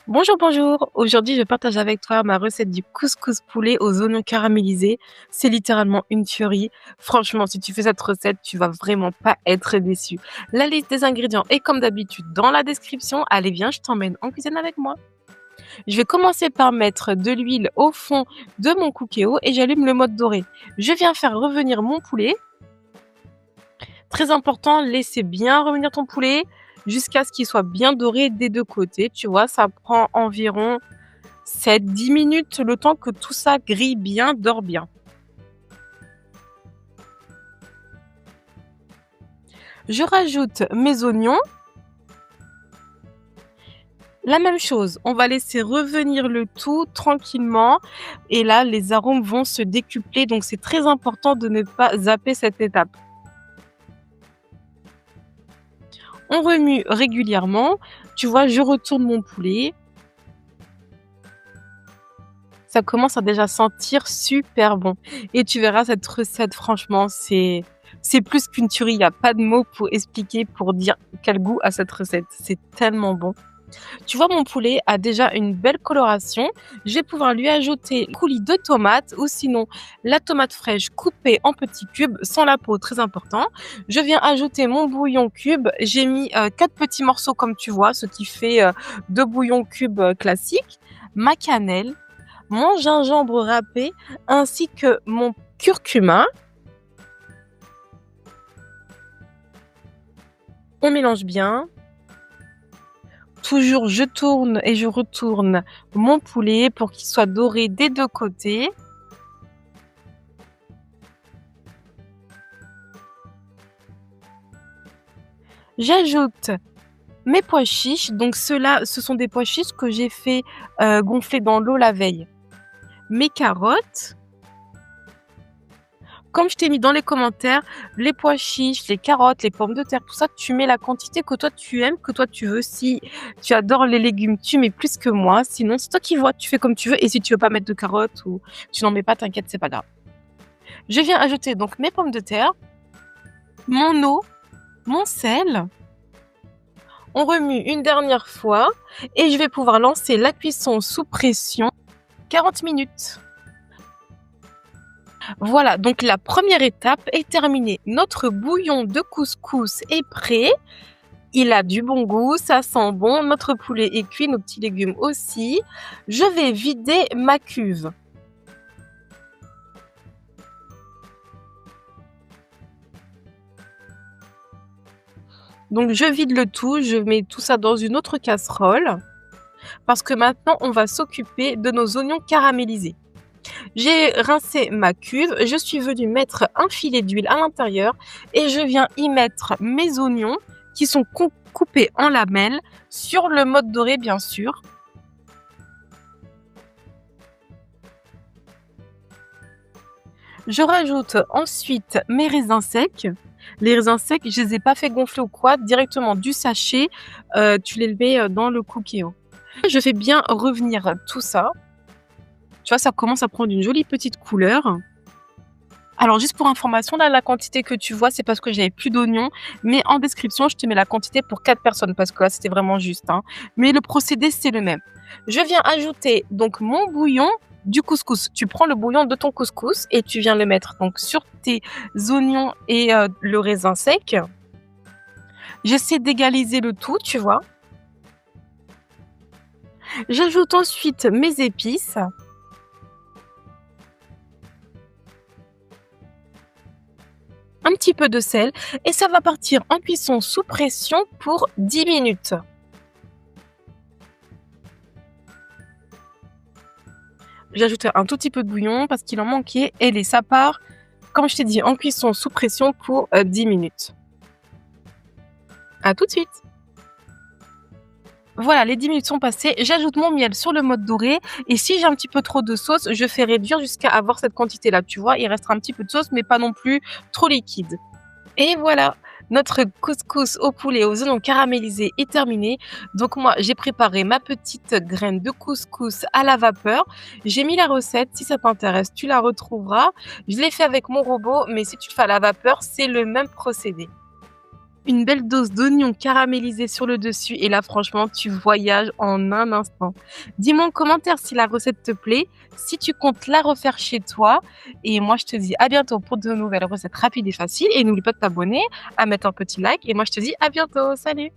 Bonjour, bonjour. Aujourd'hui, je partage avec toi ma recette du couscous poulet aux oignons caramélisés. C'est littéralement une tuerie. Franchement, si tu fais cette recette, tu vas vraiment pas être déçu. La liste des ingrédients est comme d'habitude dans la description. Allez, viens, je t'emmène en cuisine avec moi. Je vais commencer par mettre de l'huile au fond de mon cookéo et j'allume le mode doré. Je viens faire revenir mon poulet. Très important, laissez bien revenir ton poulet jusqu'à ce qu'il soit bien doré des deux côtés. Tu vois, ça prend environ 7-10 minutes, le temps que tout ça grille bien, dort bien. Je rajoute mes oignons. La même chose, on va laisser revenir le tout tranquillement et là, les arômes vont se décupler, donc c'est très important de ne pas zapper cette étape. On remue régulièrement. Tu vois, je retourne mon poulet. Ça commence à déjà sentir super bon. Et tu verras cette recette, franchement, c'est plus qu'une tuerie. Il n'y a pas de mots pour expliquer, pour dire quel goût a cette recette. C'est tellement bon. Tu vois, mon poulet a déjà une belle coloration. Je vais pouvoir lui ajouter un coulis de tomates ou sinon la tomate fraîche coupée en petits cubes sans la peau, très important. Je viens ajouter mon bouillon cube. J'ai mis 4 petits morceaux comme tu vois, ce qui fait 2 bouillons cubes classiques. Ma cannelle, mon gingembre râpé ainsi que mon curcuma. On mélange bien. Toujours, je tourne et je retourne mon poulet pour qu'il soit doré des deux côtés. J'ajoute mes pois chiches. Donc ceux-là, ce sont des pois chiches que j'ai fait gonfler dans l'eau la veille. Mes carottes. Comme je t'ai mis dans les commentaires, les pois chiches, les carottes, les pommes de terre, tout ça, tu mets la quantité que toi tu aimes, que toi tu veux. Si tu adores les légumes, tu mets plus que moi. Sinon, c'est toi qui vois, tu fais comme tu veux. Et si tu veux pas mettre de carottes ou tu n'en mets pas, t'inquiète, c'est pas grave. Je viens ajouter donc mes pommes de terre, mon eau, mon sel. On remue une dernière fois et je vais pouvoir lancer la cuisson sous pression 40 minutes. Voilà, donc la première étape est terminée. Notre bouillon de couscous est prêt. Il a du bon goût, ça sent bon. Notre poulet est cuit, nos petits légumes aussi. Je vais vider ma cuve. Donc je vide le tout, je mets tout ça dans une autre casserole. Parce que maintenant, on va s'occuper de nos oignons caramélisés. J'ai rincé ma cuve, je suis venue mettre un filet d'huile à l'intérieur et je viens y mettre mes oignons qui sont coupés en lamelles sur le mode doré bien sûr. Je rajoute ensuite mes raisins secs. Les raisins secs, je les ai pas fait gonfler ou quoi, directement du sachet, tu les mets dans le cookéo. Je fais bien revenir tout ça. Tu vois, ça commence à prendre une jolie petite couleur. Alors juste pour information, là la quantité que tu vois, c'est parce que j'avais plus d'oignons, mais en description, je te mets la quantité pour 4 personnes parce que là c'était vraiment juste, hein. Mais le procédé c'est le même. Je viens ajouter donc mon bouillon du couscous. Tu prends le bouillon de ton couscous et tu viens le mettre donc sur tes oignons et le raisin sec. J'essaie d'égaliser le tout, tu vois. J'ajoute ensuite mes épices. Un petit peu de sel et ça va partir en cuisson sous pression pour 10 minutes. J'ai ajouté un tout petit peu de bouillon parce qu'il en manquait et ça part, comme je t'ai dit, en cuisson sous pression pour 10 minutes. À tout de suite. Voilà, les 10 minutes sont passées. J'ajoute mon miel sur le mode doré et si j'ai un petit peu trop de sauce, je fais réduire jusqu'à avoir cette quantité-là. Tu vois, il restera un petit peu de sauce mais pas non plus trop liquide. Et voilà, notre couscous au poulet aux oignons caramélisés est terminé. Donc moi, j'ai préparé ma petite graine de couscous à la vapeur. J'ai mis la recette, si ça t'intéresse, tu la retrouveras. Je l'ai fait avec mon robot, mais si tu le fais à la vapeur, c'est le même procédé. Une belle dose d'oignons caramélisés sur le dessus et là franchement tu voyages en un instant. Dis-moi en commentaire si la recette te plaît, si tu comptes la refaire chez toi et moi je te dis à bientôt pour de nouvelles recettes rapides et faciles et n'oublie pas de t'abonner, à mettre un petit like et moi je te dis à bientôt, salut!